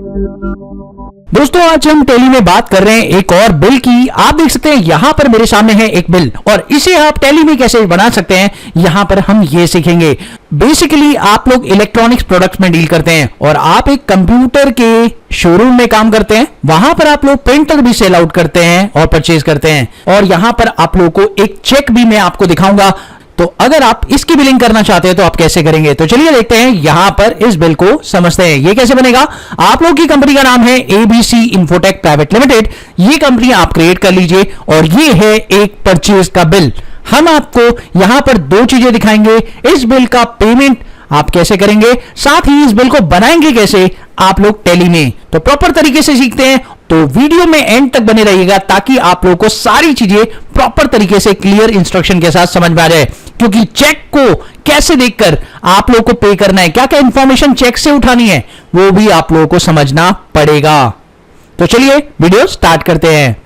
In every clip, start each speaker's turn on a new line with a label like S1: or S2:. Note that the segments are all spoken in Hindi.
S1: दोस्तों आज हम टेली में बात कर रहे हैं एक और बिल की। आप देख सकते हैं यहां पर मेरे सामने है एक बिल और इसे आप टेली में कैसे बना सकते हैं यहां पर हम ये सीखेंगे। बेसिकली आप लोग इलेक्ट्रॉनिक्स प्रोडक्ट्स में डील करते हैं और आप एक कंप्यूटर के शोरूम में काम करते हैं। वहां पर आप लोग प्रिंटर भी सेल आउट करते हैं और परचेज करते हैं और यहां पर आप लोगों को एक चेक भी मैं आपको दिखाऊंगा। तो अगर आप इसकी बिलिंग करना चाहते हैं तो आप कैसे करेंगे, तो चलिए देखते हैं यहां पर इस बिल को समझते हैं। ये कैसे बनेगा। आप लोग की कंपनी का नाम है एबीसी इंफोटेक प्राइवेट लिमिटेड। ये कंपनी आप क्रिएट कर लीजिए और ये है एक परचेज का बिल। हम आपको यहां पर दो चीजें दिखाएंगे। इस बिल का पेमेंट आप कैसे करेंगे, साथ ही इस बिल को बनाएंगे कैसे आप लोग टेली में। तो प्रॉपर तरीके से सीखते हैं, तो वीडियो में एंड तक बने रहिएगा ताकि आप लोगों को सारी चीजें प्रॉपर तरीके से क्लियर इंस्ट्रक्शन के साथ समझ में आ जाए। क्योंकि चेक को कैसे देखकर आप लोगों को पे करना है, क्या क्या इंफॉर्मेशन चेक से उठानी है, वो भी आप लोगों को समझना पड़ेगा। तो चलिए वीडियो स्टार्ट करते हैं।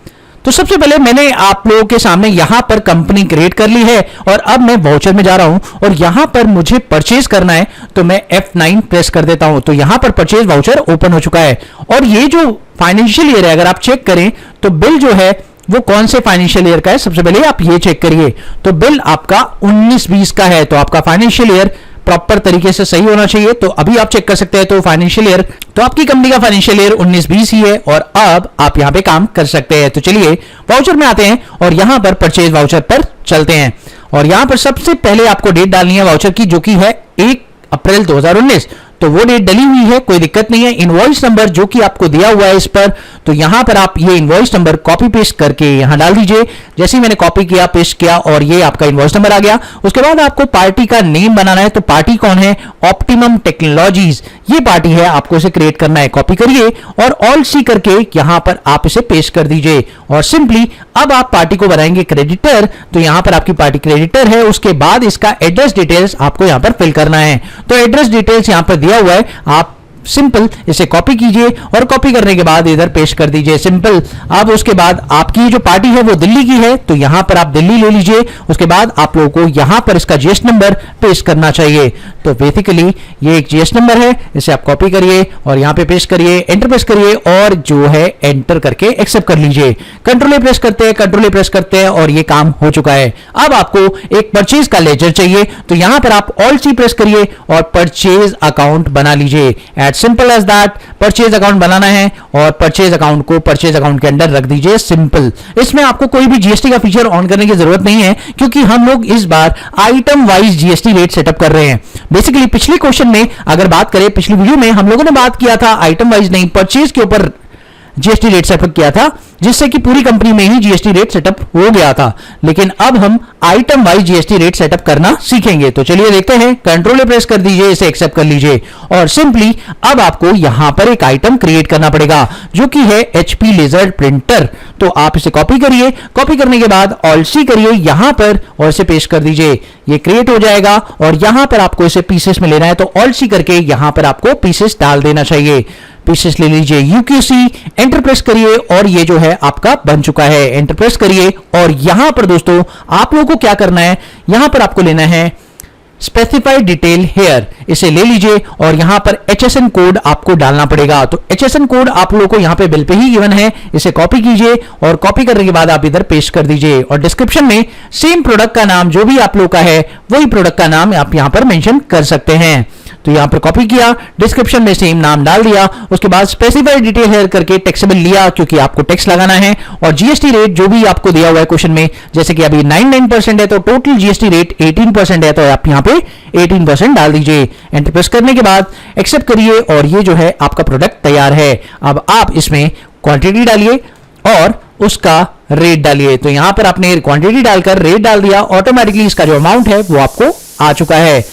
S1: तो सबसे पहले मैंने आप लोगों के सामने यहां पर कंपनी क्रिएट कर ली है और अब मैं वाउचर में जा रहा हूं और यहां पर मुझे परचेज करना है तो मैं F9 प्रेस कर देता हूं। तो यहां पर परचेज वाउचर ओपन हो चुका है और ये जो फाइनेंशियल ईयर है अगर आप चेक करें तो बिल जो है वो कौन से फाइनेंशियल ईयर का है, सबसे पहले आप ये चेक करिए। तो बिल आपका 19-20 का है, तो आपका फाइनेंशियल ईयर प्रॉपर तरीके से सही होना चाहिए। तो अभी आप चेक कर सकते हैं। तो फाइनेंशियल ईयर तो आपकी कंपनी का फाइनेंशियल ईयर 19-20 ही है और अब आप यहां पे काम कर सकते हैं। तो चलिए वाउचर में आते हैं और यहां पर परचेज वाउचर पर चलते हैं और यहां पर सबसे पहले आपको डेट डालनी है वाउचर की, जो कि है 1 अप्रैल 2019। तो वो डेट डली हुई है, कोई दिक्कत नहीं है। इनवॉइस नंबर जो कि आपको दिया हुआ है इस पर, तो यहां पर आप ये इनवॉइस नंबर कॉपी पेस्ट करके यहां डाल दीजिए। जैसे ही मैंने कॉपी किया, पेस्ट किया और ये आपका इनवॉइस नंबर आ गया। उसके बाद आपको पार्टी का नेम बनाना है। तो पार्टी कौन है, ऑप्टिमम टेक्नोलॉजीज ये पार्टी है, आपको इसे क्रिएट करना है। कॉपी करिए और ऑल सी करके यहां पर आप इसे पेस्ट कर दीजिए और सिंपली अब आप पार्टी को बनाएंगे क्रेडिटर। तो यहां पर आपकी पार्टी क्रेडिटर है। उसके बाद इसका एड्रेस डिटेल्स आपको यहां पर फिल करना है। तो एड्रेस डिटेल्स यहां पर दिया हुआ है, आप सिंपल इसे कॉपी कीजिए और कॉपी करने के बाद इधर पेस्ट कर दीजिए सिंपल। अब उसके बाद आपकी जो पार्टी है वो दिल्ली की है, तो यहां पर आप दिल्ली ले लीजिए। उसके बाद आप लोगों को यहां पर इसका जीएसटी नंबर पेस्ट करना चाहिए। तो बेसिकली ये एक जीएसटी नंबर है, इसे आप कॉपी करिए और यहां पे पेस्ट करिए, एंटर प्रेस करिए और जो है एंटर करके एक्सेप्ट कर लीजिए। कंट्रोल ए प्रेस करते हैं, कंट्रोल ए प्रेस करते हैं और ये काम हो चुका है। अब आपको एक परचेज का लेजर चाहिए, तो यहां पर आप ऑल सी प्रेस करिए और परचेज अकाउंट बना लीजिए। Simple as that, purchase account बनाना है और परचेज अकाउंट को परचेज अकाउंट के अंदर रख दीजिए सिंपल। इसमें आपको कोई भी जीएसटी का फीचर ऑन करने की जरूरत नहीं है क्योंकि हम लोग इस बार item wise GST rate setup कर रहे हैं। बेसिकली पिछले क्वेश्चन में अगर बात करें, पिछली वीडियो में हम लोगों ने बात किया था आइटम वाइज नहीं, परचेज के ऊपर जीएसटी रेट सेटअप किया था, जिससे कि पूरी कंपनी में ही जीएसटी रेट सेटअप हो गया था। लेकिन अब हम item wise GST rate setup करना सीखेंगे। तो चलिए देखते हैं, कंट्रोल प्रेस कर दीजिए, इसे एक्सेप्ट कर लीजिए और सिंपली अब आपको यहां पर एक आइटम क्रिएट करना पड़ेगा जो कि है एचपी लेजर प्रिंटर। तो आप इसे कॉपी करिए, कॉपी करने के बाद ऑल सी करिए यहां पर और इसे पेस्ट कर दीजिए। ये क्रिएट हो जाएगा और यहां पर आपको इसे पीसेस में लेना है, तो ऑल सी करके यहां पर आपको पीसेस डाल देना चाहिए। पीसेस ले लीजिए, यूक्यूसी एंटर प्रेस करिए और ये जो है आपका बन चुका है। एंटर प्रेस करिए और यहां पर दोस्तों आप लोगों को क्या करना है, यहां पर आपको लेना है स्पेसिफाइड डिटेल हेयर, इसे ले लीजिए और यहां पर HSN कोड आपको डालना पड़ेगा। तो HSN कोड आप लोगों को यहां पे बिल पे ही गिवन है, इसे कॉपी कीजिए और कॉपी करने के बाद आप इधर पेस्ट कर दीजिए और डिस्क्रिप्शन में सेम प्रोडक्ट का नाम जो भी आप लोग का है वही प्रोडक्ट का नाम आप यहां पर मेंशन कर सकते हैं। तो यहां पर कॉपी किया, डिस्क्रिप्शन में सेम नाम डाल दिया, उसके बाद स्पेसिफाइड डिटेल हेयर करके टैक्सेबल लिया क्योंकि आपको टैक्स लगाना है और जीएसटी रेट जो भी आपको दिया हुआ है क्वेश्चन में, जैसे कि अभी 99% है तो टोटल जीएसटी रेट 18% है, तो आप यहां पे 18% डाल दीजिए। एंटर प्रेस करने के बाद एक्सेप्ट करिए और ये जो है आपका प्रोडक्ट तैयार है। अब आप इसमें क्वांटिटी डालिए और उसका रेट डालिए। तो यहां पर आपने क्वांटिटी डालकर रेट डाल दिया, ऑटोमेटिकली इसका जो अमाउंट है वो आपको आ चुका है।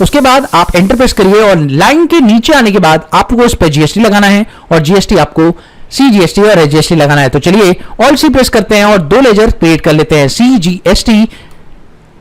S1: उसके बाद आप एंटर प्रेस करिए और लाइन के नीचे आने के बाद आपको उस पर जीएसटी लगाना है और जीएसटी आपको सीजीएसटी और एचजीएसटी लगाना है। तो चलिए ऑल सी प्रेस करते हैं और दो लेजर क्रिएट कर लेते हैं, सीजीएसटी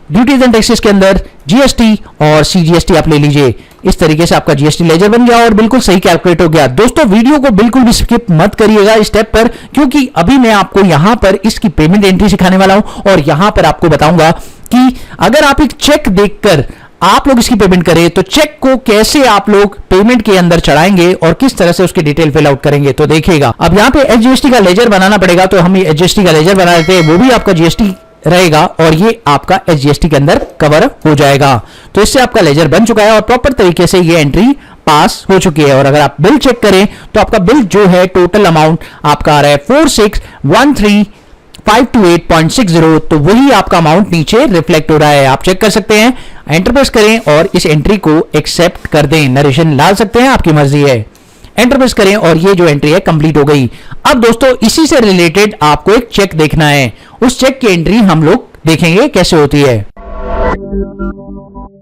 S1: ड्यूटीज एंड टैक्सेस के अंदर जीएसटी और सीजीएसटी आप ले लीजिए। इस तरीके से आपका जीएसटी लेजर बन गया और बिल्कुल सही कैलकुलेट हो गया। दोस्तों वीडियो को बिल्कुल भी स्किप मत करिएगा इस स्टेप पर, क्योंकि अभी मैं आपको यहां पर इसकी पेमेंट एंट्री सिखाने वाला हूं और यहां पर आपको बताऊंगा कि अगर आप एक चेक देखकर आप लोग इसकी पेमेंट करें तो चेक को कैसे आप लोग पेमेंट के अंदर चढ़ाएंगे और किस तरह से उसकी डिटेल फिल आउट करेंगे तो देखिएगा। अब यहाँ पे एचजीएसटी का लेजर बनाना पड़ेगा, तो हम ये एचजीएसटी का लेजर बना लेते हैं, वो भी आपका जीएसटी रहेगा और ये आपका एचजीएसटी के अंदर कवर हो जाएगा। तो इससे आपका लेजर बन चुका है और प्रॉपर तरीके से ये एंट्री पास हो चुकी है। और अगर आप बिल चेक करें तो आपका बिल जो है टोटल अमाउंट आपका आ रहा है 4613,528.60, तो वही आपका अमाउंट नीचे रिफ्लेक्ट हो रहा है। आप चेक कर सकते हैं, एंटर प्रेस करें और इस एंट्री को एक्सेप्ट कर दें। नरेशन डाल सकते हैं, आपकी मर्जी है। एंटर प्रेस करें और ये जो एंट्री है कंप्लीट हो गई। अब दोस्तों इसी से रिलेटेड आपको एक चेक देखना है, उस चेक की एंट्री हम लोग देखेंगे कैसे होती है।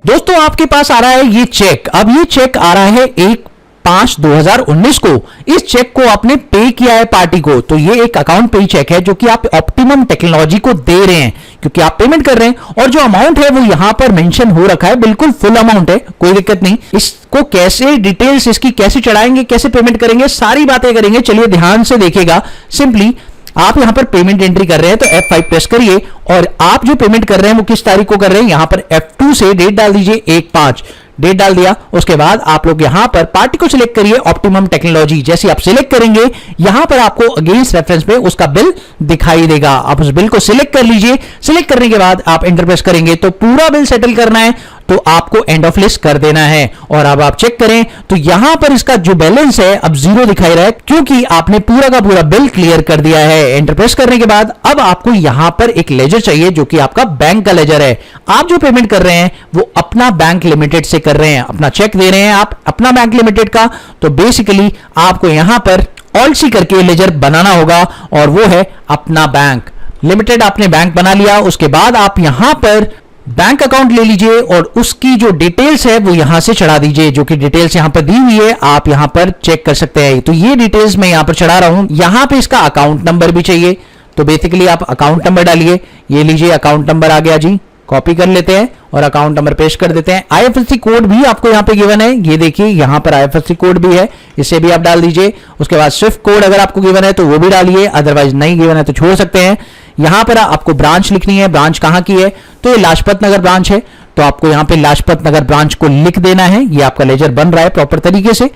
S1: दोस्तों आपके पास आ रहा है ये चेक। अब ये चेक आ रहा है 1/5/2019 को। इस चेक को आपने पे किया है पार्टी को, तो ये एक अकाउंट पे चेक है जो कि आप ऑप्टिमम टेक्नोलॉजी को दे रहे हैं, क्योंकि आप पेमेंट कर रहे हैं और जो अमाउंट है वो यहां पर मेंशन हो रखा है, बिल्कुल फुल अमाउंट है, कोई दिक्कत नहीं। इसको कैसे डिटेल्स इसकी कैसे चढ़ाएंगे, कैसे पेमेंट करेंगे, सारी बातें करेंगे। चलिए ध्यान से देखिएगा। सिंपली आप यहां पर पेमेंट एंट्री कर रहे हैं तो F5 प्रेस करिए और आप जो पेमेंट कर रहे हैं वो किस तारीख को कर रहे हैं, यहां पर F2 से डेट डाल दीजिए, 1/5 डेट डाल दिया। उसके बाद आप लोग यहां पर पार्टी को सिलेक्ट करिए, ऑप्टिमम टेक्नोलॉजी। जैसे आप सिलेक्ट करेंगे यहां पर आपको अगेंस्ट रेफरेंस पे उसका बिल दिखाई देगा। आप उस बिल को सिलेक्ट कर लीजिए। सिलेक्ट करने के बाद आप एंटर प्रेस करेंगे तो पूरा बिल सेटल करना है तो आपको एंड ऑफ लिस्ट कर देना है। और अब आप चेक करें तो यहां पर इसका जो बैलेंस है अब 0 दिखाई रहा है, क्योंकि आपने पूरा का पूरा बिल क्लियर कर दिया है। एंटर प्रेस करने के बाद अब आपको यहां पर एक लेजर चाहिए जो कि आपका बैंक का लेजर है। आप जो पेमेंट कर रहे हैं वो अपना बैंक लिमिटेड से कर रहे हैं, अपना चेक दे रहे हैं आप अपना बैंक लिमिटेड का। तो बेसिकली आपको यहां पर ऑल्ट सी करके लेजर बनाना होगा और वो है अपना बैंक लिमिटेड। आपने बैंक बना लिया, उसके बाद आप यहां पर बैंक अकाउंट ले लीजिए और उसकी जो डिटेल्स है वो यहां से चढ़ा दीजिए, जो कि डिटेल्स यहां पर दी हुई है आप यहां पर चेक कर सकते हैं। तो ये डिटेल्स मैं यहां पर चढ़ा रहा हूं। यहां पे इसका अकाउंट नंबर भी चाहिए, तो बेसिकली आप अकाउंट नंबर डालिए। ये लीजिए अकाउंट नंबर आ गया जी, कॉपी कर लेते हैं और अकाउंट नंबर पेस्ट कर देते हैं। आईएफएससी कोड भी आपको यहां पे गिवन है, ये देखिए यहां पर आईएफएससी कोड भी है, इसे भी आप डाल दीजिए। उसके बाद स्विफ्ट कोड अगर आपको गिवन है तो वो भी डालिए, अदरवाइज नहीं गिवन है तो छोड़ सकते हैं। यहां पर आपको ब्रांच लिखनी है, ब्रांच कहां की है, तो ये लाजपत नगर ब्रांच है, तो आपको यहां पे लाजपत नगर ब्रांच को लिख देना है। ये आपका लेजर बन रहा है प्रॉपर तरीके से।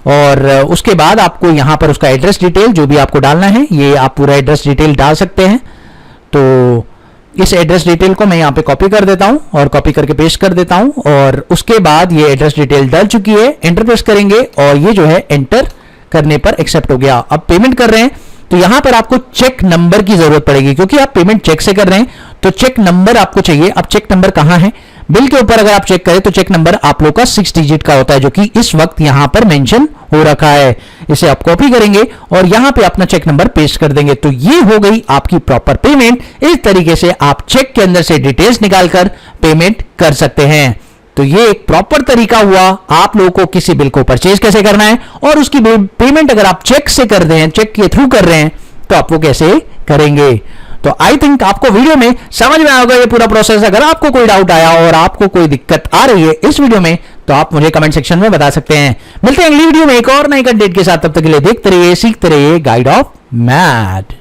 S1: और उसके बाद आपको यहां पर उसका एड्रेस डिटेल जो भी आपको डालना है, ये आप पूरा एड्रेस डिटेल डाल सकते हैं। तो इस एड्रेस डिटेल को मैं यहां पे कॉपी कर देता हूं और कॉपी करके पेस्ट कर देता हूं। और उसके बाद ये एड्रेस डिटेल डल चुकी है, एंटर प्रेस करेंगे और ये जो है एंटर करने पर एक्सेप्ट हो गया। अब पेमेंट कर रहे हैं तो यहां पर आपको चेक नंबर की जरूरत पड़ेगी, क्योंकि आप पेमेंट चेक से कर रहे हैं तो चेक नंबर आपको चाहिए। अब चेक नंबर कहां है, बिल के ऊपर अगर आप चेक करें तो चेक नंबर आप लोग का 6 डिजिट का होता है, जो कि इस वक्त यहां पर मेंशन हो रखा है। इसे आप कॉपी करेंगे और यहां पे अपना चेक नंबर पेस्ट कर देंगे, तो ये हो गई आपकी प्रॉपर पेमेंट। इस तरीके से आप चेक के अंदर से डिटेल्स निकालकर पेमेंट कर सकते हैं। तो ये एक प्रॉपर तरीका हुआ आप लोगों को किसी बिल को परचेज कैसे करना है और उसकी पेमेंट अगर आप चेक से कर रहे हैं, चेक के थ्रू कर रहे हैं, तो आप वो कैसे करेंगे। तो आई थिंक आपको वीडियो में समझ में आएगा ये पूरा प्रोसेस। अगर आपको कोई डाउट आया और आपको कोई दिक्कत आ रही है इस वीडियो में तो आप मुझे कमेंट सेक्शन में बता सकते हैं। मिलते हैं अगली वीडियो में एक और नई कंटेंट के साथ, तब तक के लिए देखते रहिए, सीखते रहिए गाइड ऑफ मैथ।